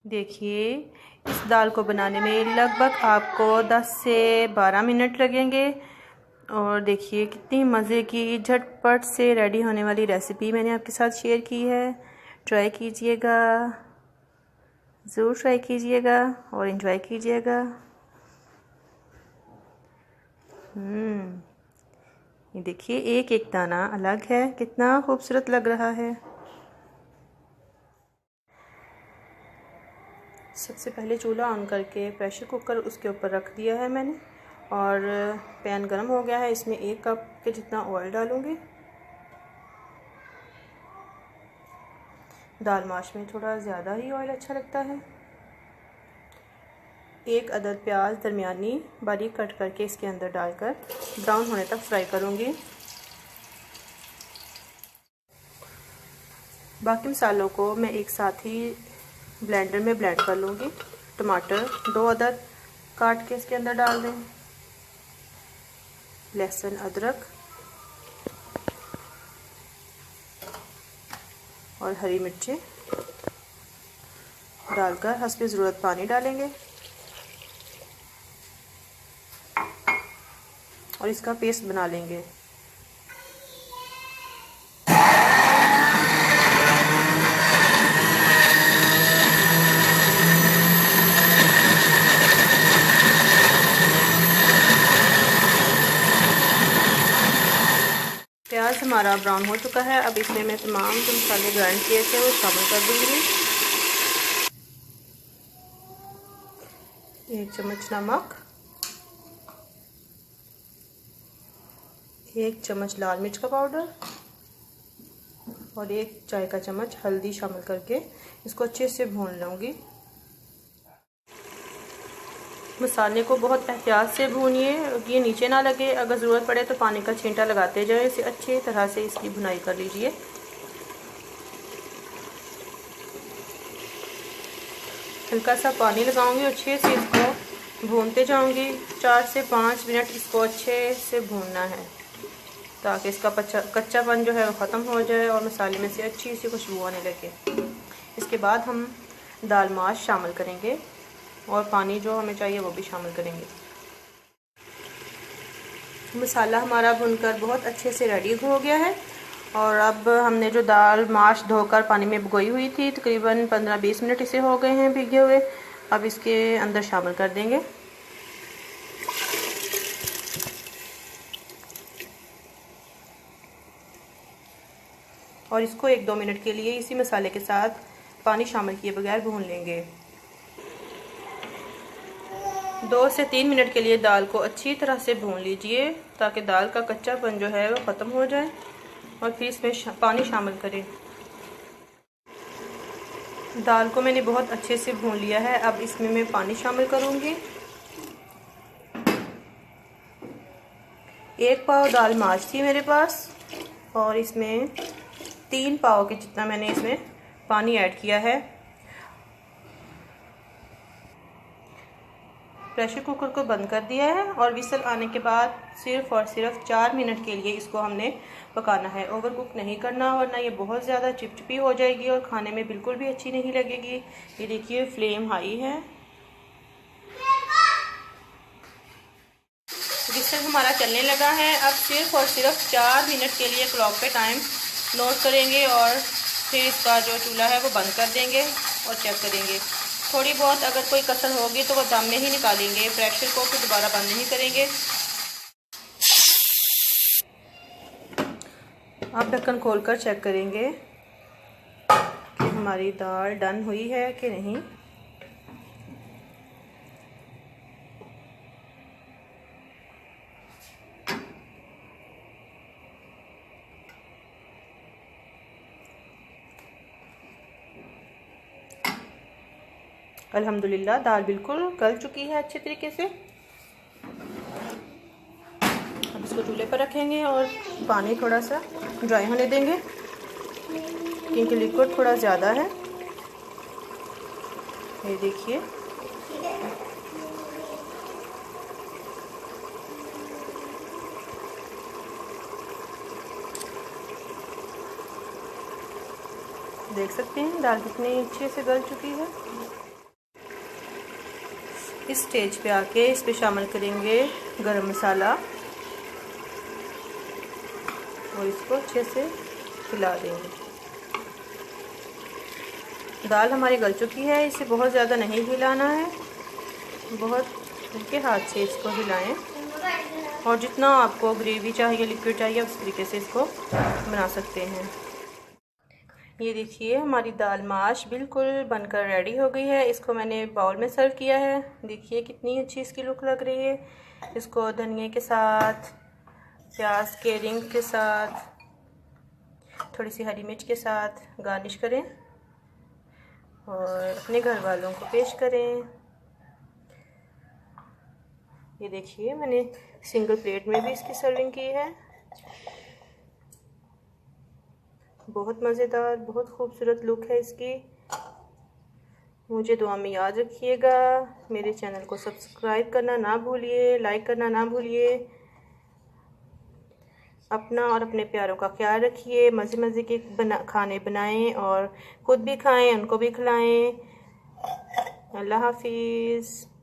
देखिए, इस दाल को बनाने में लगभग आपको 10 से 12 मिनट लगेंगे। और देखिए कितनी मज़े की झटपट से रेडी होने वाली रेसिपी मैंने आपके साथ शेयर की है। ट्राई कीजिएगा, ज़रूर ट्राई कीजिएगा और एंजॉय कीजिएगा। ये देखिए एक एक दाना अलग है, कितना खूबसूरत लग रहा है। सबसे पहले चूल्हा ऑन करके प्रेशर कुकर उसके ऊपर रख दिया है मैंने, और पैन गरम हो गया है। इसमें 1 कप के जितना ऑयल डालूंगी। दाल माश में थोड़ा ज़्यादा ही ऑयल अच्छा लगता है। 1 अदद प्याज दरमियानी बारीक कट करके इसके अंदर डालकर ब्राउन होने तक फ्राई करूंगी। बाकी मसालों को मैं एक साथ ही ब्लेंडर में ब्लेंड कर लूँगी। टमाटर 2 अदद काट के इसके अंदर डाल दें। लहसुन अदरक और हरी मिर्चें डालकर हस्बे ज़रूरत पानी डालेंगे और इसका पेस्ट बना लेंगे। प्याज हमारा ब्राउन हो चुका है। अब इसमें मैं तमाम जो मसाले ग्राइंड किए थे वो शामिल कर दूंगी। 1 चम्मच नमक, 1 चम्मच लाल मिर्च का पाउडर और 1 चाय का चम्मच हल्दी शामिल करके इसको अच्छे से भून लूँगी। मसाले को बहुत एहतियात से भूनिए, ये नीचे ना लगे। अगर ज़रूरत पड़े तो पानी का छींटा लगाते जाए। इसे अच्छी तरह से इसकी भुनाई कर लीजिए। हल्का सा पानी लगाऊंगी और अच्छे से इसको भूनते जाऊंगी। 4 से 5 मिनट इसको अच्छे से भूनना है ताकि इसका कच्चापन जो है वो ख़त्म हो जाए और मसाले में से अच्छी सी खुशबू आने लगे। इसके बाद हम दाल माश शामिल करेंगे और पानी जो हमें चाहिए वो भी शामिल करेंगे। मसाला हमारा भुनकर बहुत अच्छे से रेडी हो गया है। और अब हमने जो दाल माश धोकर पानी में भिगोई हुई थी, तकरीबन 15-20 मिनट इसे हो गए हैं भीगे हुए। अब इसके अंदर शामिल कर देंगे। और इसको 1-2 मिनट के लिए इसी मसाले के साथ पानी शामिल किए बगैर भून लेंगे। 2 से 3 मिनट के लिए दाल को अच्छी तरह से भून लीजिए ताकि दाल का कच्चापन जो है वो ख़त्म हो जाए। और फिर इसमें पानी शामिल करें। दाल को मैंने बहुत अच्छे से भून लिया है। अब इसमें मैं पानी शामिल करूँगी। 1 पाव दाल माश थी मेरे पास और इसमें 3 पाव के जितना मैंने इसमें पानी ऐड किया है। प्रेशर कुकर को बंद कर दिया है और विसल आने के बाद सिर्फ और सिर्फ 4 मिनट के लिए इसको हमने पकाना है। ओवर कुक नहीं करना वरना ये बहुत ज़्यादा चिपचिपी हो जाएगी और खाने में बिल्कुल भी अच्छी नहीं लगेगी। ये देखिए फ्लेम हाई है। विसल हमारा चलने लगा है। अब सिर्फ और सिर्फ 4 मिनट के लिए क्लॉक पे टाइम नोट करेंगे और फिर इसका जो चूल्हा है वो बंद कर देंगे और चेक करेंगे। थोड़ी बहुत अगर कोई कसर होगी तो वो दम में ही निकालेंगे। प्रेशर को फिर दोबारा बंद नहीं करेंगे। आप ढक्कन खोलकर चेक करेंगे कि हमारी दाल डन हुई है कि नहीं। अल्हम्दुलिल्लाह दाल बिल्कुल गल चुकी है अच्छे तरीके से। अब इसको चूल्हे पर रखेंगे और पानी थोड़ा सा ड्राई होने देंगे क्योंकि लिक्विड थोड़ा ज़्यादा है। ये देखिए देख सकते हैं दाल कितनी अच्छे से गल चुकी है। इस स्टेज पे आके इस पे शामिल करेंगे गरम मसाला और इसको अच्छे से हिला देंगे। दाल हमारी गल चुकी है, इसे बहुत ज़्यादा नहीं हिलाना है, बहुत हल्के हाथ से इसको हिलाएं और जितना आपको ग्रेवी चाहिए, लिक्विड चाहिए, उस तरीके से इसको बना सकते हैं। ये देखिए हमारी दाल माश बिल्कुल बनकर रेडी हो गई है। इसको मैंने बाउल में सर्व किया है। देखिए कितनी अच्छी इसकी लुक लग रही है। इसको धनिया के साथ, प्याज के रिंग के साथ, थोड़ी सी हरी मिर्च के साथ गार्निश करें और अपने घर वालों को पेश करें। ये देखिए मैंने सिंगल प्लेट में भी इसकी सर्विंग की है। बहुत मज़ेदार, बहुत खूबसूरत लुक है इसकी। मुझे दुआ में याद रखिएगा। मेरे चैनल को सब्सक्राइब करना ना भूलिए, लाइक करना ना भूलिए। अपना और अपने प्यारों का ख्याल रखिए। मज़े मज़े के खाने बनाएं और खुद भी खाएं, उनको भी खिलाएं। अल्लाह हाफिज़।